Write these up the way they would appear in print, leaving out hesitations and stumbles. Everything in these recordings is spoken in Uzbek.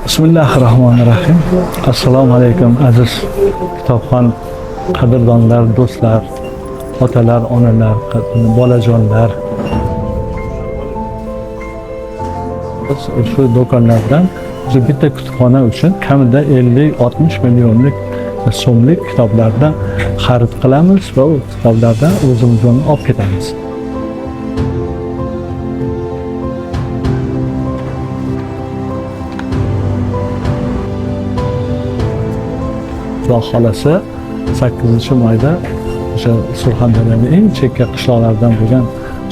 Bismillahirrahmanirrahim. Assalomu alaykum aziz kitobxon qadrdonlar, do'stlar, otalar, onalar, bolajonlar. Biz shu do'konlardan bitta kutubxona uchun kamida 50-60 millionlik so'mlik kitoblardan xarid qilamiz va u kitoblardan o'zimizni olib ketamiz. Xudo xolasa 8-mayda o'sha Surxondaryoning eng chekka qishloqlaridan bo'lgan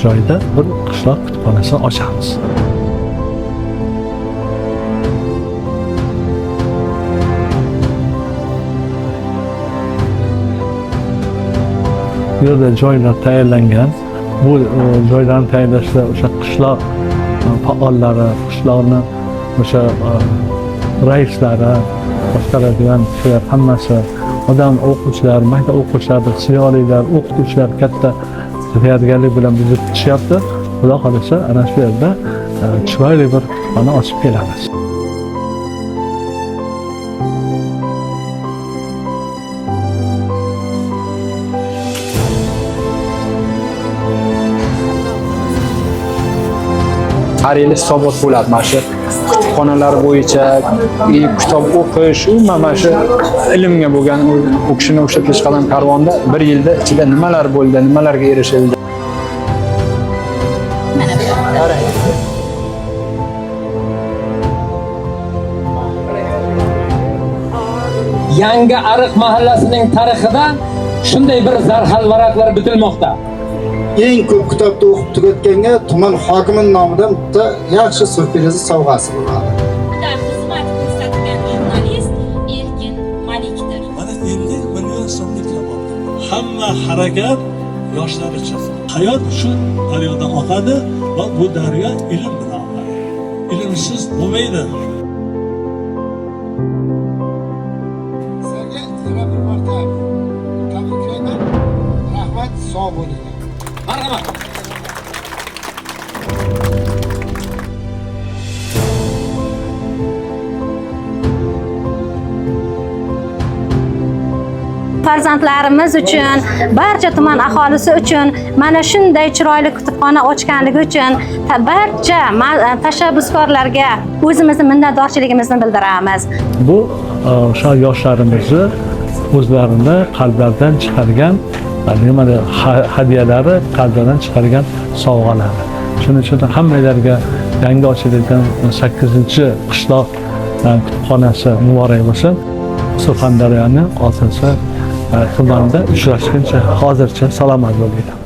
joyda bir qishloq kutubxonasi ochamiz. Bu yerda joylar tayyorlangan. Bu joylarni tayyorlashda o'sha qishloq faollari, qishloqni o'sha raislari, boshqaradigan kishilar hammasi, odam o'quvchilar, maktab o'quvchilari, ziyolilar, o'qituvchilar katta tayyorgarlik bilan bizni kutishyapti. Xudo xolasa ana shu yerda chiroyli bir kutubxona ochib kelamiz. Har yili hisobot bo'ladi mana shu kutubxonalar bo'yicha kitob o'qish, mana shu ilmga bo'lgan u kishini o'sha peshqadam karvonda bir yilda ichida nimalar bo'ldi, nimalarga erishildi. Yangi Ariq mahallasining tarixida shunday bir zarhal varaqlar bitilmoqda. Eng ko'p kitobni o'qib tugatganga tuman hokimining nomidan bitta yaxshi syurpriz sovg'asi bo'ladi. Xizmat ko'rsatgan jurnalist Erkin Malikdir. Mana endi million so'mlik kitob oldi. Hamma harakat yoshlar uchun. Hayot shu daryoda oqadi va bu daryo ilm bilan oqadi. Ilmsiz bo'lmaydi. Sizlarga yana bir marta tabriklayman. Rahmat, sog' bo'linglar. Marhamat. Farzandlarimiz uchun, barcha tuman aholisi uchun mana shunday chiroyli kutubxona ochganligi uchun barcha tashabbuskorlarga o'zimizni minnatdorchiligimizni bildiramiz. Bu o'sha yoshlarimizni o'zlarini qalblaridan chiqargan nimada hadyalari, qalbdan chiqargan sovg'alari. Shuning uchun hammalarga yangi ochilgan 8-qishloq kutubxonasi muborak bo'lsin. Surxondaryoning Oltinsoy tumanida uchrashguncha hozircha salomat bo'linglar.